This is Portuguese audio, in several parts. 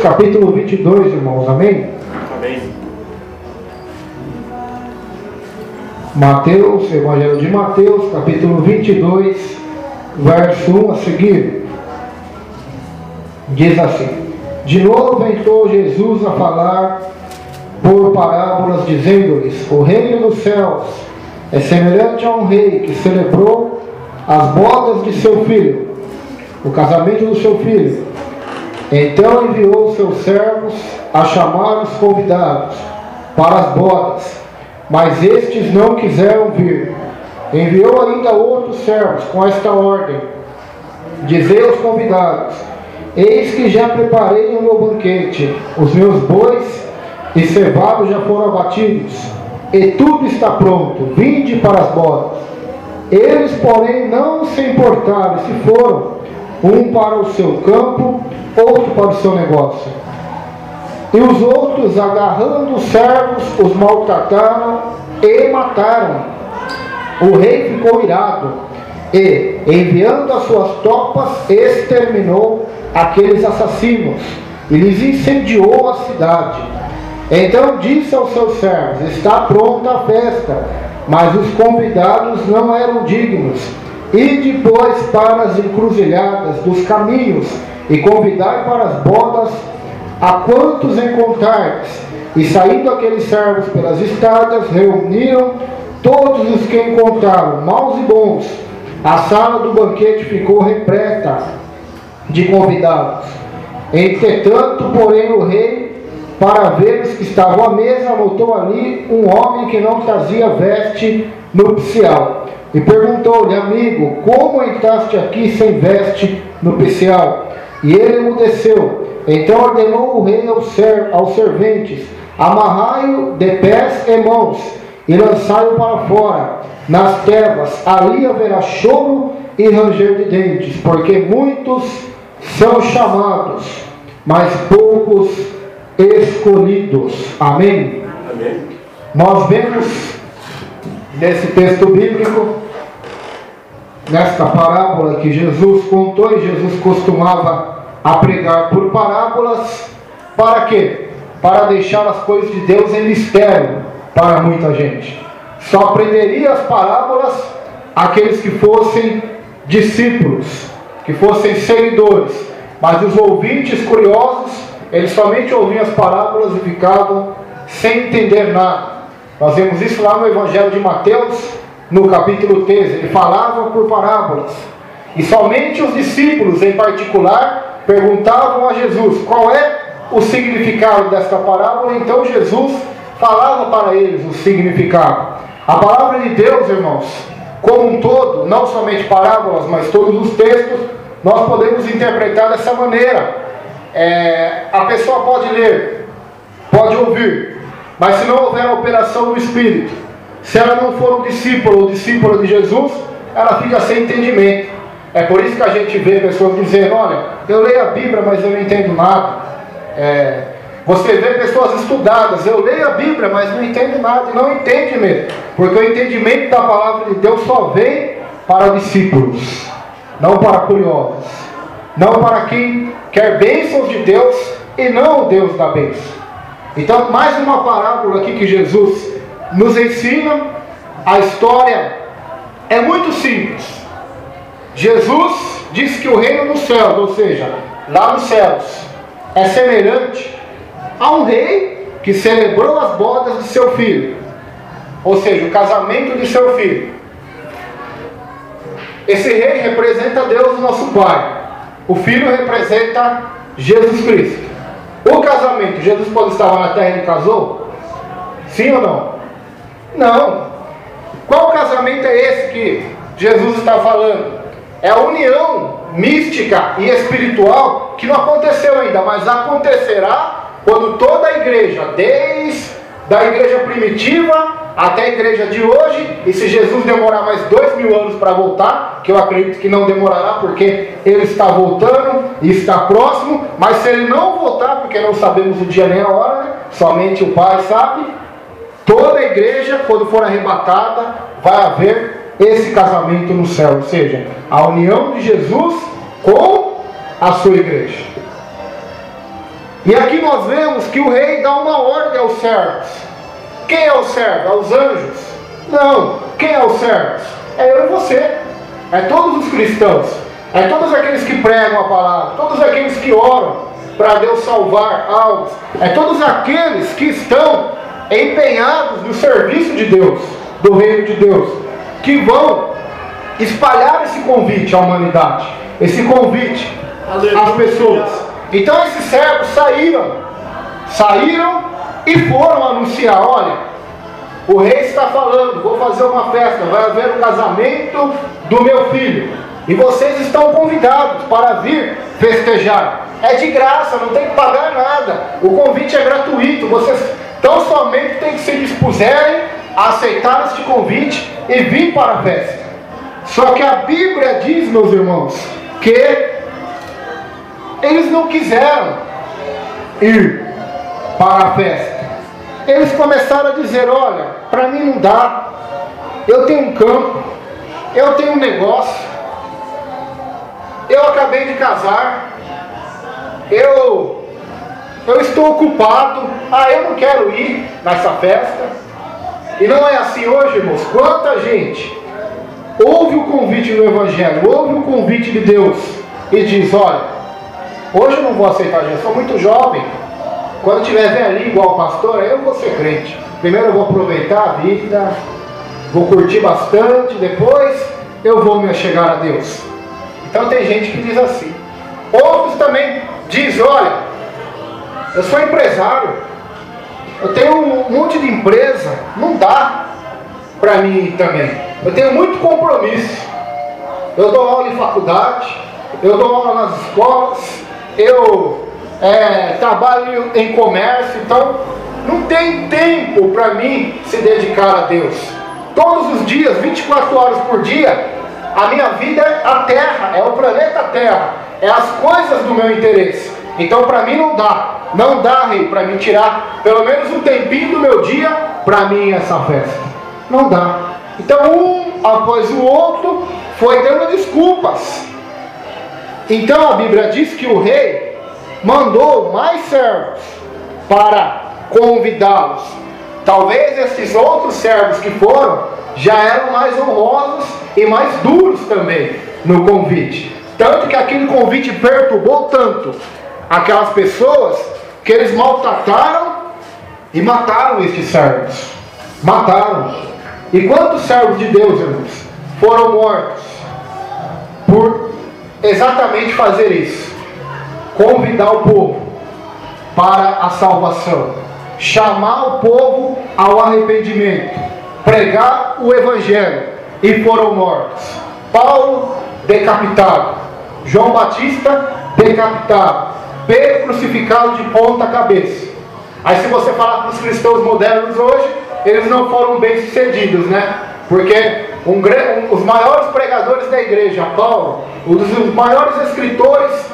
capítulo 22, irmãos, amém? Amém. Mateus, Evangelho de Mateus, capítulo 22, verso 1 a seguir. Diz assim: De novo entrou Jesus a falar por parábolas, dizendo-lhes: O reino dos céus é semelhante a um rei que celebrou as bodas de seu filho, o casamento do seu filho. Então enviou seus servos a chamar os convidados para as bodas, mas estes não quiseram vir. Enviou ainda outros servos com esta ordem: Dizei aos convidados: Eis que já preparei o meu banquete, os meus bois e cevados já foram abatidos, e tudo está pronto, vinde para as bodas. Eles, porém, não se importaram, e se foram, um para o seu campo, outro para o seu negócio. E os outros, agarrando os servos, os maltrataram e mataram. O rei ficou irado e, enviando as suas tropas, exterminou aqueles assassinos e lhes incendiou a cidade. Então disse aos seus servos: Está pronta a festa, mas os convidados não eram dignos. Ide, pois, para as encruzilhadas dos caminhos e convidai para as bodas a quantos encontrardes. E saindo aqueles servos pelas estradas, reuniram todos os que encontraram, maus e bons. A sala do banquete ficou repleta de convidados. Entretanto, porém, o rei, para ver os que estavam à mesa, notou ali um homem que não trazia veste nupcial. E perguntou-lhe: Amigo, como entraste aqui sem veste nupcial? E ele emudeceu. Então ordenou o rei aos serventes: Amarrai-o de pés e mãos e lançai-o para fora, nas trevas. Ali haverá choro e ranger de dentes, porque muitos são chamados, mas poucos escolhidos. Amém? Amém. Nós vemos nesse texto bíblico, nesta parábola que Jesus contou, e Jesus costumava a pregar por parábolas, para quê? Para deixar as coisas de Deus em mistério para muita gente. Só aprenderia as parábolas aqueles que fossem discípulos, que fossem seguidores, mas os ouvintes curiosos, eles somente ouviam as parábolas e ficavam sem entender nada. Nós vemos isso lá no Evangelho de Mateus, no capítulo 13. Ele falava por parábolas. E somente os discípulos, em particular, perguntavam a Jesus qual é o significado desta parábola. Então Jesus falava para eles o significado. A palavra de Deus, irmãos, como um todo, não somente parábolas, mas todos os textos, nós podemos interpretar dessa maneira. A pessoa pode ler, pode ouvir, mas se não houver a operação do Espírito, se ela não for um discípulo ou discípula de Jesus, ela fica sem entendimento. É por isso que a gente vê pessoas dizendo: Olha, eu leio a Bíblia, mas eu não entendo nada. Você vê pessoas estudadas: Eu leio a Bíblia, mas não entendo nada. E não entende mesmo, porque o entendimento da palavra de Deus só vem para discípulos, não para curiosos, não para quem quer bênçãos de Deus e não o Deus da bênção. Então, mais uma parábola aqui que Jesus nos ensina. A história é muito simples. Jesus diz que o reino dos céus, ou seja, lá nos céus, é semelhante a um rei que celebrou as bodas de seu filho, ou seja, o casamento de seu filho. Esse rei representa Deus, nosso Pai. O filho representa Jesus Cristo. O casamento, Jesus, quando estava na terra, ele casou? Sim ou não? Não. Qual casamento é esse que Jesus está falando? É a união mística e espiritual que não aconteceu ainda, mas acontecerá quando toda a igreja, desde a igreja primitiva até a igreja de hoje, e se Jesus demorar mais 2000 anos para voltar, que eu acredito que não demorará, porque ele está voltando e está próximo, mas se ele não voltar, porque não sabemos o dia nem a hora, né? Somente o Pai sabe, toda a igreja, quando for arrebatada, vai haver esse casamento no céu, ou seja, a união de Jesus com a sua igreja. E aqui nós vemos que o rei dá uma ordem aos servos. Quem é o servo? Aos anjos? Não. Quem é os servos? É eu e você. É todos os cristãos. É todos aqueles que pregam a palavra. Todos aqueles que oram para Deus salvar almas. É todos aqueles que estão empenhados no serviço de Deus, do reino de Deus, que vão espalhar esse convite à humanidade, esse convite às pessoas. Então esses servos saíram e foram anunciar: olha, o rei está falando, vou fazer uma festa, vai haver um casamento do meu filho, e vocês estão convidados para vir festejar. É de graça, não tem que pagar nada, o convite é gratuito, vocês tão somente têm que se dispuserem a aceitar este convite e vir para a festa. Só que a Bíblia diz, meus irmãos, que eles não quiseram ir para a festa. Eles começaram a dizer: olha, para mim não dá, eu tenho um campo, eu tenho um negócio, eu acabei de casar, eu estou ocupado, eu não quero ir nessa festa. E não é assim hoje, irmãos. Quanta gente ouve o convite do Evangelho, ouve o convite de Deus e diz: olha, hoje eu não vou aceitar Jesus, sou muito jovem, quando eu estiver velhinho igual o pastor, aí eu vou ser crente. Primeiro eu vou aproveitar a vida, vou curtir bastante, depois eu vou me achegar a Deus. Então tem gente que diz assim. Outros também dizem: olha, eu sou empresário, eu tenho um monte de empresa, não dá para mim ir também, eu tenho muito compromisso, eu dou aula em faculdade, eu dou aula nas escolas, eu trabalho em comércio, então não tem tempo para mim se dedicar a Deus. Todos os dias, 24 horas por dia, a minha vida é a Terra, é o planeta Terra, é as coisas do meu interesse. Então para mim não dá, rei, para mim tirar pelo menos um tempinho do meu dia para mim essa festa. Não dá. Então um após o outro foi dando desculpas. Então a Bíblia diz que o rei mandou mais servos para convidá-los. Talvez esses outros servos que foram já eram mais honrosos e mais duros também no convite. Tanto que aquele convite perturbou tanto aquelas pessoas que eles maltrataram e mataram estes servos. Mataram. E quantos servos de Deus, irmãos, foram mortos por exatamente fazer isso? Convidar o povo para a salvação, chamar o povo ao arrependimento, pregar o Evangelho, e foram mortos. Paulo decapitado, João Batista decapitado, Pedro crucificado de ponta cabeça. Aí se você falar para os cristãos modernos hoje, eles não foram bem sucedidos, né? Porque os maiores pregadores da igreja, Paulo, um dos maiores escritores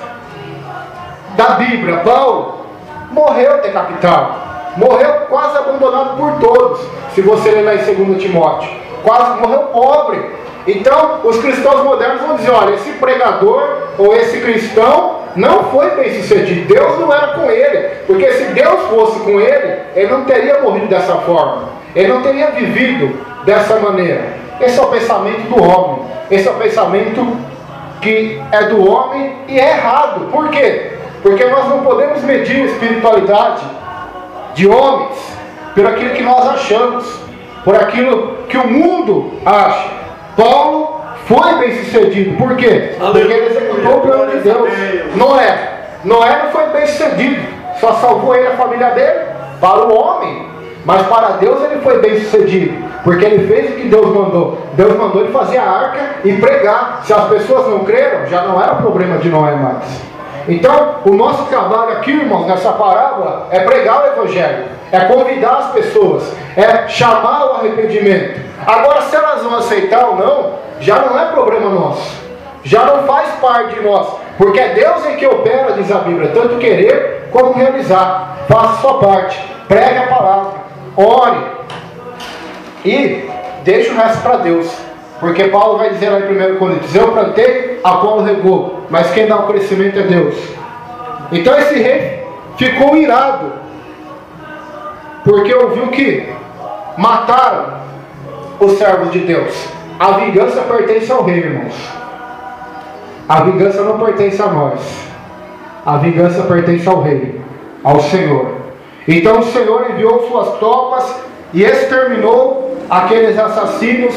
da Bíblia, Paulo, morreu decapitado, morreu quase abandonado por todos. Se você ler lá em 2 Timóteo, quase morreu pobre. Então os cristãos modernos vão dizer: olha, esse pregador ou esse cristão não foi bem sucedido, Deus não era com ele, porque se Deus fosse com ele, ele não teria morrido dessa forma, ele não teria vivido dessa maneira. Esse é o pensamento do homem, esse é o pensamento que é do homem e é errado. Por quê? Porque nós não podemos medir a espiritualidade de homens por aquilo que nós achamos, por aquilo que o mundo acha. Paulo foi bem sucedido. Por quê? Porque ele executou o plano de Deus. Noé não foi bem sucedido, só salvou ele e a família dele para o homem, mas para Deus ele foi bem sucedido, porque ele fez o que Deus mandou. Deus mandou ele fazer a arca e pregar. Se as pessoas não creram, já não era problema de Noé mais. Então o nosso trabalho aqui, irmãos, nessa parábola é pregar o Evangelho, é convidar as pessoas, é chamar o arrependimento. Agora, se elas vão aceitar ou não, já não é problema nosso, já não faz parte de nós, porque é Deus em que opera, diz a Bíblia, tanto querer como realizar. Faça a sua parte, pregue a palavra, ore e deixe o resto para Deus, porque Paulo vai dizer lá em 1 Coríntios: eu plantei, Apolo regou, mas quem dá o crescimento é Deus. Então esse rei ficou irado, porque ouviu que mataram os servos de Deus. A vingança pertence ao rei, irmãos. A vingança não pertence a nós. A vingança pertence ao rei, ao Senhor. Então o Senhor enviou suas tropas e exterminou aqueles assassinos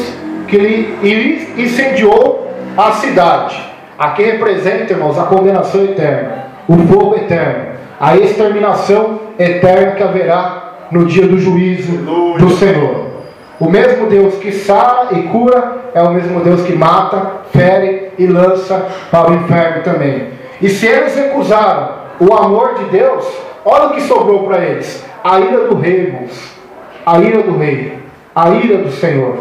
que lhe incendiou a cidade. Aqui representa, irmãos, a condenação eterna, o fogo eterno, a exterminação eterna que haverá no dia do juízo do Senhor. O mesmo Deus que sara e cura é o mesmo Deus que mata, fere e lança para o inferno também. E se eles recusaram o amor de Deus, olha o que sobrou para eles: a ira do rei, irmãos. A ira do rei, a ira do Senhor.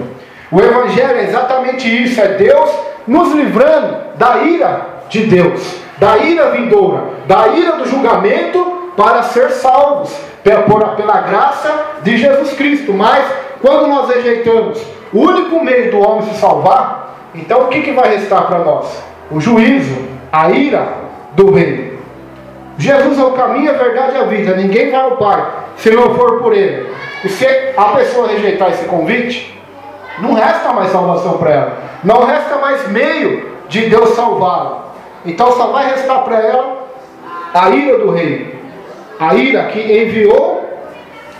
O Evangelho é exatamente isso, é Deus nos livrando da ira de Deus, da ira vindoura, da ira do julgamento, para ser salvos pela graça de Jesus Cristo. Mas quando nós rejeitamos o único meio do homem se salvar, então o que vai restar para nós? O juízo, a ira do rei. Jesus é o caminho, a verdade e a vida. Ninguém vai ao Pai se não for por Ele. E se a pessoa rejeitar esse convite, não resta mais salvação para ela. Não resta mais meio de Deus salvá-la. Então só vai restar para ela a ira do rei. A ira que enviou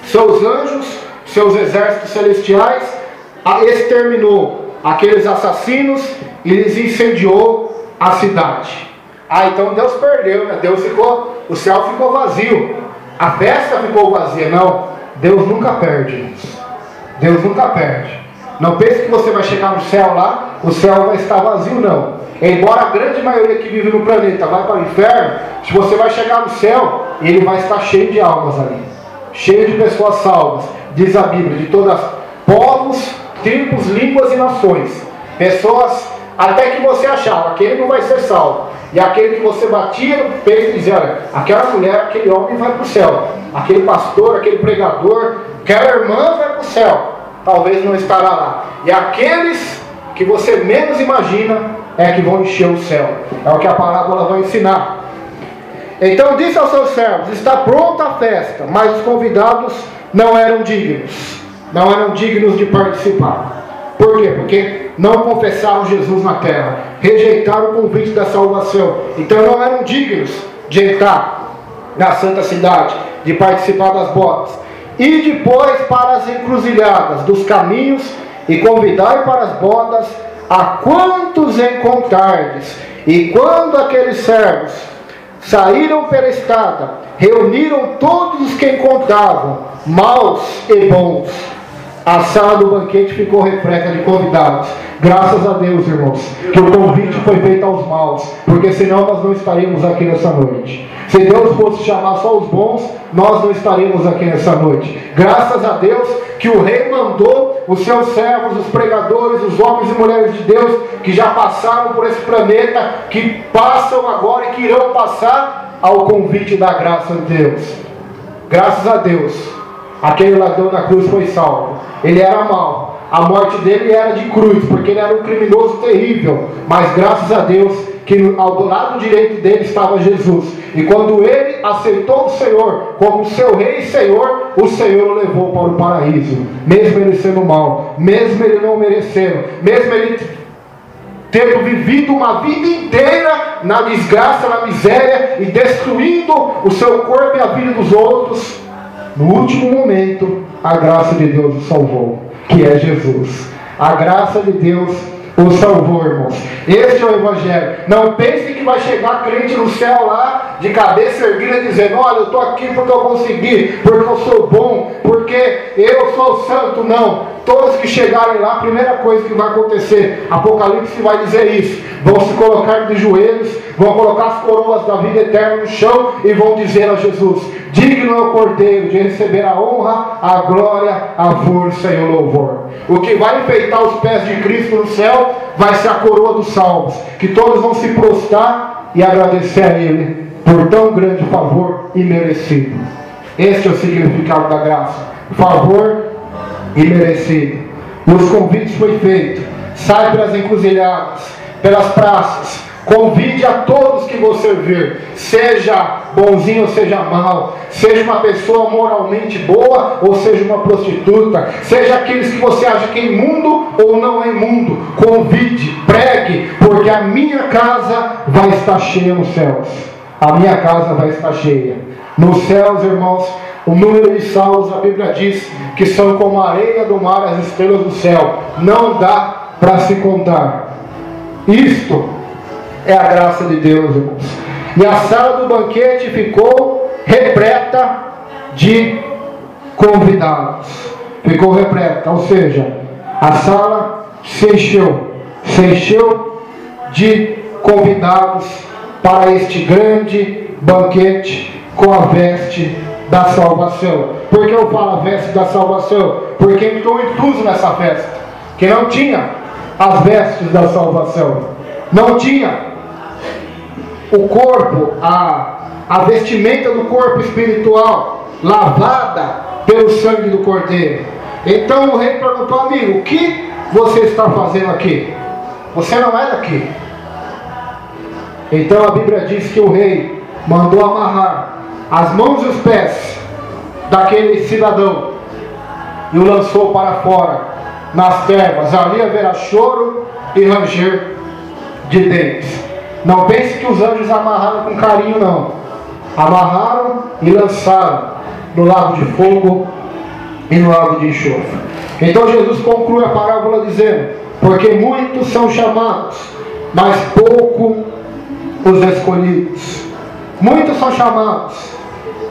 seus anjos, seus exércitos celestiais, exterminou aqueles assassinos e lhes incendiou a cidade. Então Deus perdeu, né? O céu ficou vazio, a festa ficou vazia. Não, Deus nunca perde, irmãos. Deus nunca perde. Não pense que você vai chegar no céu lá, o céu vai estar vazio, não. Embora a grande maioria que vive no planeta vai para o inferno, se você vai chegar no céu, ele vai estar cheio de almas ali, cheio de pessoas salvas, diz a Bíblia, de todas povos, tribos, línguas e nações. Pessoas até que você achava, aquele não vai ser salvo. E aquele que você batia no peito e dizia: olha, aquela mulher, aquele homem vai para o céu. Aquele pastor, aquele pregador, aquela irmã vai para o céu. Talvez não estará lá. E aqueles que você menos imagina é que vão encher o céu. É o que a parábola vai ensinar. Então disse aos seus servos: está pronta a festa, mas os convidados não eram dignos. Não eram dignos de participar. Por quê? Porque não confessaram Jesus na terra, rejeitaram o convite da salvação. Então não eram dignos de entrar na santa cidade, de participar das bodas. E depois para as encruzilhadas dos caminhos, e convidai para as bodas a quantos encontrardes. E quando aqueles servos saíram pela estrada, reuniram todos os que encontravam, maus e bons. A sala do banquete ficou repleta de convidados. Graças a Deus, irmãos, que o convite foi feito aos maus, porque senão nós não estaríamos aqui nessa noite. Se Deus fosse chamar só os bons, nós não estaríamos aqui nessa noite. Graças a Deus que o rei mandou os seus servos, os pregadores, os homens e mulheres de Deus, que já passaram por esse planeta, que passam agora e que irão passar ao convite da graça de Deus. Graças a Deus, aquele ladrão na cruz foi salvo. Ele era mau, a morte dele era de cruz, porque ele era um criminoso terrível. Mas graças a Deus que ao lado direito dele estava Jesus. E quando ele aceitou o Senhor como seu rei e Senhor, o Senhor o levou para o paraíso. Mesmo ele sendo mau, mesmo ele não merecendo, mesmo ele tendo vivido uma vida inteira na desgraça, na miséria e destruindo o seu corpo e a vida dos outros, no último momento, a graça de Deus o salvou, que é Jesus. A graça de Deus o salvou, irmãos. Este é o Evangelho. Não pense que vai chegar crente no céu lá, de cabeça erguida, dizendo: olha, eu estou aqui porque eu consegui, porque eu sou bom, porque eu sou santo. Não. Todos que chegarem lá, a primeira coisa que vai acontecer, Apocalipse vai dizer isso: vão se colocar de joelhos, vão colocar as coroas da vida eterna no chão e vão dizer a Jesus: digno é o Cordeiro de receber a honra, a glória, a força e o louvor. O que vai enfeitar os pés de Cristo no céu vai ser a coroa dos salvos, que todos vão se prostrar e agradecer a Ele por tão grande favor e merecido. Este é o significado da graça: favor e merecido. E os convites foi feito: sai pelas encruzilhadas, pelas praças, Convide a todos que você vir, seja bonzinho ou seja mal, seja uma pessoa moralmente boa ou seja uma prostituta, seja aqueles que você acha que é imundo ou não é imundo. Convide, pregue, porque a minha casa vai estar cheia nos céus. A minha casa vai estar cheia. Nos céus, irmãos, o número de salvos, a Bíblia diz que são como a areia do mar, as estrelas do céu. Não dá para se contar. Isto é a graça de Deus, irmãos. E a sala do banquete ficou repleta de convidados. Ficou repleta, ou seja, a sala se encheu de convidados para este grande banquete com a veste da salvação. Por que eu falo a veste da salvação? Porque entrou incluso nessa festa, que não tinha as vestes da salvação, não tinha o corpo, a vestimenta do corpo espiritual lavada pelo sangue do Cordeiro. Então o rei perguntou: amigo, o que você está fazendo aqui? Você não é daqui. Então a Bíblia diz que o rei mandou amarrar as mãos e os pés daquele cidadão e o lançou para fora nas trevas. Ali haverá choro e ranger de dentes. Não pense que os anjos amarraram com carinho, não. Amarraram e lançaram no lago de fogo e no lago de enxofre. Então Jesus conclui a parábola dizendo: porque muitos são chamados, mas pouco os escolhidos. Muitos são chamados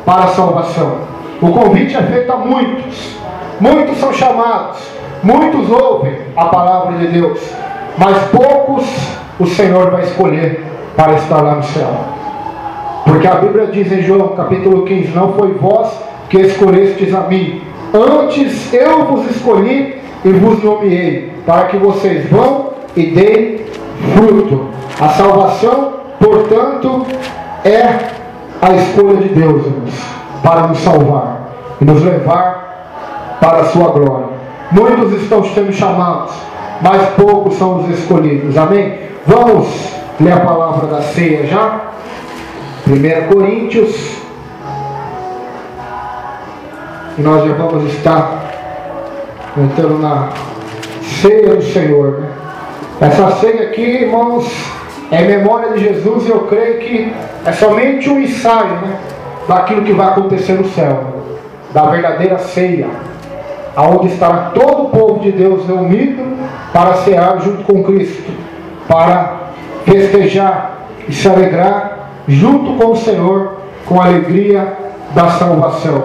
para a salvação. O convite é feito a muitos. Muitos são chamados, muitos ouvem a palavra de Deus, mas poucos o Senhor vai escolher para estar lá no céu. Porque a Bíblia diz em João capítulo 15: não foi vós que escolhestes a mim, antes eu vos escolhi e vos nomeei, para que vocês vão e deem fruto. A salvação, portanto, é a escolha de Deus, irmãos, para nos salvar e nos levar para a sua glória. Muitos estão sendo chamados, mas poucos são os escolhidos. Amém? Vamos ler a palavra da ceia já. 1 Coríntios. E nós já vamos estar entrando na ceia do Senhor, né? Essa ceia aqui, irmãos, é memória de Jesus, e eu creio que é somente um ensaio, né, daquilo que vai acontecer no céu, da verdadeira ceia, aonde estará todo o povo de Deus reunido para cear junto com Cristo, para festejar e se alegrar junto com o Senhor, com a alegria da salvação.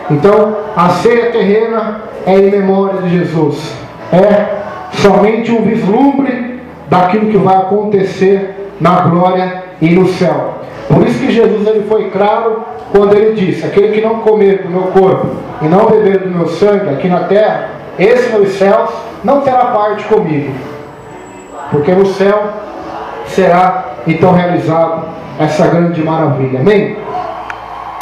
Então, a ceia terrena é em memória de Jesus, é somente um vislumbre daquilo que vai acontecer na glória e no céu. Por isso que Jesus ele foi claro quando ele disse: aquele que não comer do meu corpo e não beber do meu sangue aqui na terra, esse nos céus não terá parte comigo. Porque no céu será então realizado essa grande maravilha. Amém?